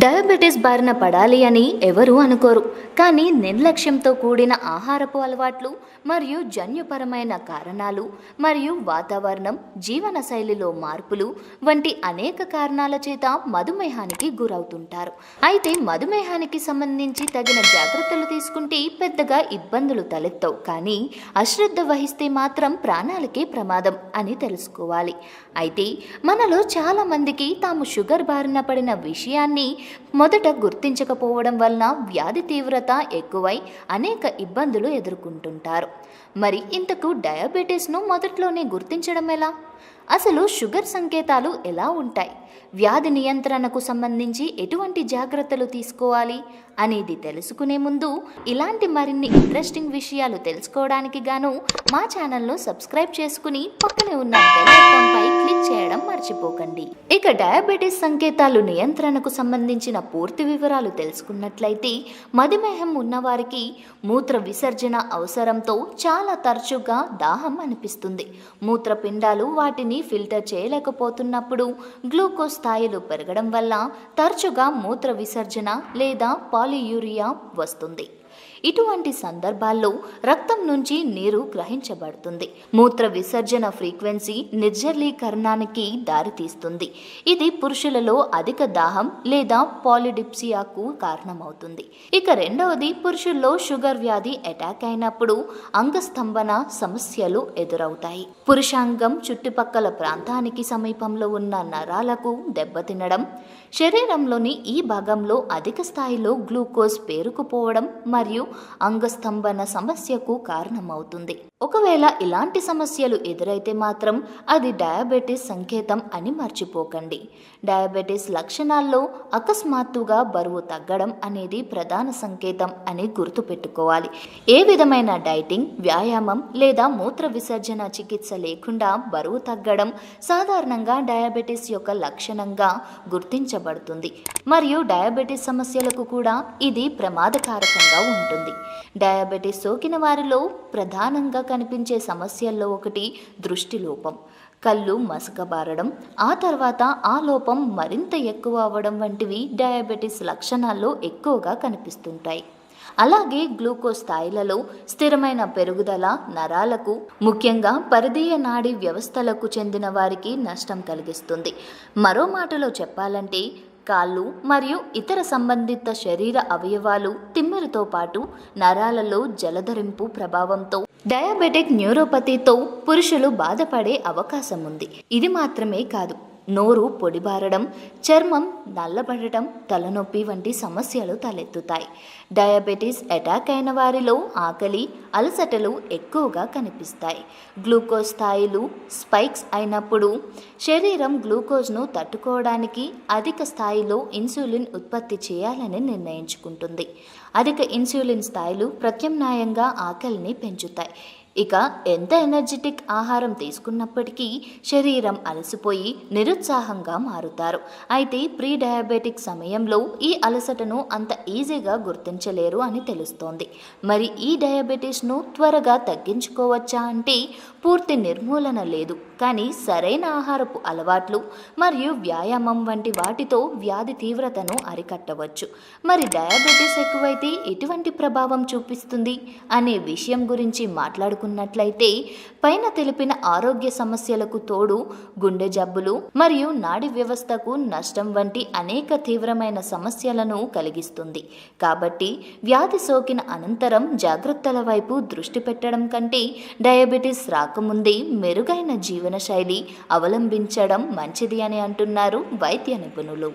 Diabetes బారిన పడాలి అని ఎవరూ అనుకోరు. కానీ నిర్లక్ష్యంతో కూడిన ఆహారపు అలవాట్లు మరియు జన్యుపరమైన కారణాలు మరియు వాతావరణం, జీవనశైలిలో మార్పులు వంటి అనేక కారణాల చేత మధుమేహానికి గురవుతుంటారు. అయితే మధుమేహానికి సంబంధించి తగిన జాగ్రత్తలు తీసుకుంటే పెద్దగా ఇబ్బందులు తలెత్తవు. కానీ అశ్రద్ధ వహిస్తే మాత్రం ప్రాణాలకే ప్రమాదం అని తెలుసుకోవాలి. అయితే మనలో చాలా మందికి తాము షుగర్ బారిన పడిన విషయాన్ని మొదట గుర్తించకపోవడం వలన వ్యాధి తీవ్రత ఎక్కువై అనేక ఇబ్బందులు ఎదుర్కొంటుంటారు. మరి ఇంతకు డయాబెటీస్ను మొదట్లోనే గుర్తించడం ఎలా? అసలు షుగర్ సంకేతాలు ఎలా ఉంటాయి? వ్యాధి నియంత్రణకు సంబంధించి ఎటువంటి జాగ్రత్తలు తీసుకోవాలి అనేది తెలుసుకునే ముందు ఇలాంటి మరిన్ని ఇంట్రెస్టింగ్ విషయాలు తెలుసుకోవడానికి గాను మా ఛానల్ను సబ్స్క్రైబ్ చేసుకుని పక్కనే ఉన్న బెల్ ఐకాన్పై క్లిక్ చేయడం మర్చిపోకండి. ఇక డయాబెటీస్ సంకేతాలు నియంత్రణకు సంబంధించిన పూర్తి వివరాలు తెలుసుకున్నట్లయితే, మధుమేహం ఉన్నవారికి మూత్ర విసర్జన అవసరంతో చాలా తరచుగా దాహం అనిపిస్తుంది. మూత్రపిండాలు వాటిని ఫిల్టర్ చేయలేకపోతున్నప్పుడు గ్లూకోజ్ స్థాయిలు పెరగడం వల్ల తరచుగా మూత్ర విసర్జన లేదా పాలియూరియా వస్తుంది. ఇటువంటి సందర్భాల్లో రక్తం నుంచి నీరు గ్రహించబడుతుంది. మూత్ర విసర్జన ఫ్రీక్వెన్సీ నిర్జలీకరణానికి దారితీస్తుంది. ఇది పురుషులలో అధిక దాహం లేదా పాలిడిప్సియాకు కారణమవుతుంది. ఇక రెండవది, పురుషుల్లో షుగర్ వ్యాధి అటాక్ అయినప్పుడు అంగస్తంభన సమస్యలు ఎదురవుతాయి. పురుషాంగం చుట్టుపక్కల ప్రాంతానికి సమీపంలో ఉన్న నరాలకు దెబ్బతినడం, శరీరంలోని ఈ భాగంలో అధిక స్థాయిలో గ్లూకోజ్ పేరుకుపోవడం మరియు అంగస్తంభన సమస్యకు కారణమవుతుంది. ఒకవేళ ఇలాంటి సమస్యలు ఎదురైతే మాత్రం అది డయాబెటీస్ సంకేతం అని మర్చిపోకండి. డయాబెటీస్ లక్షణాల్లో అకస్మాత్తుగా బరువు తగ్గడం అనేది ప్రధాన సంకేతం అని గుర్తుపెట్టుకోవాలి. ఏ విధమైన డైటింగ్, వ్యాయామం లేదా మూత్ర విసర్జన చికిత్స లేకుండా బరువు తగ్గడం సాధారణంగా డయాబెటీస్ యొక్క లక్షణంగా గుర్తించబడుతుంది మరియు డయాబెటీస్ సమస్యలకు కూడా ఇది ప్రమాదకారకంగా ఉంటుంది. డయాబెటీస్ సోకిన వారిలో ప్రధానంగా కనిపించే సమస్యల్లో ఒకటి దృష్టి లోపం. కళ్ళు మసకబారడం, ఆ తర్వాత ఆ లోపం మరింత ఎక్కువ అవ్వడం వంటివి డయాబెటీస్ లక్షణాల్లో ఎక్కువగా కనిపిస్తుంటాయి. అలాగే గ్లూకోజ్ స్థాయిలలో స్థిరమైన పెరుగుదల నరాలకు, ముఖ్యంగా పరిధీయ నాడీ వ్యవస్థలకు చెందిన వారికి నష్టం కలిగిస్తుంది. మరో మాటలో చెప్పాలంటే, కాళ్ళు మరియు ఇతర సంబంధిత శరీర అవయవాలు తిమ్మిరితో పాటు నరాలలో జలధరింపు ప్రభావంతో డయాబెటిక్ న్యూరోపతితో పురుషులు బాధపడే అవకాశం ఉంది. ఇది మాత్రమే కాదు, నోరు పొడిబారడం, చర్మం నల్లబడటం, తలనొప్పి వంటి సమస్యలు తలెత్తుతాయి. డయాబెటీస్ అటాక్ అయిన వారిలో ఆకలి, అలసటలు ఎక్కువగా కనిపిస్తాయి. గ్లూకోజ్ స్థాయిలు స్పైక్స్ అయినప్పుడు శరీరం గ్లూకోజ్ను తట్టుకోవడానికి అధిక స్థాయిలో ఇన్సులిన్ ఉత్పత్తి చేయాలని నిర్ణయించుకుంటుంది. అధిక ఇన్సులిన్ స్థాయిలు ప్రత్యామ్నాయంగా ఆకలిని పెంచుతాయి. ఇక ఎంత ఎనర్జెటిక్ ఆహారం తీసుకున్నప్పటికీ శరీరం అలసిపోయి నిరుత్సాహంగా మారుతారు. అయితే ప్రీ డయాబెటిక్ సమయంలో ఈ అలసటను అంత ఈజీగా గుర్తించలేరు అని తెలుస్తోంది. మరి ఈ డయాబెటీస్ను త్వరగా తగ్గించుకోవచ్చా అంటే పూర్తి నిర్మూలన లేదు, కానీ సరైన ఆహారపు అలవాట్లు మరియు వ్యాయామం వంటి వాటితో వ్యాధి తీవ్రతను అరికట్టవచ్చు. మరి డయాబెటీస్ ఎక్కువైతే ఎటువంటి ప్రభావం చూపిస్తుంది అనే విషయం గురించి మాట్లాడుకున్నట్లయితే, పైన తెలిపిన ఆరోగ్య సమస్యలకు తోడు గుండె జబ్బులు మరియు నాడీ వ్యవస్థకు నష్టం వంటి అనేక తీవ్రమైన సమస్యలను కలిగిస్తుంది. కాబట్టి వ్యాధి సోకిన అనంతరం జాగ్రత్తల వైపు దృష్టి పెట్టడం కంటే డయాబెటీస్ రాకముందే మెరుగైన జీవనశైలి అవలంబించడం మంచిది అని అంటున్నారు వైద్య నిపుణులు.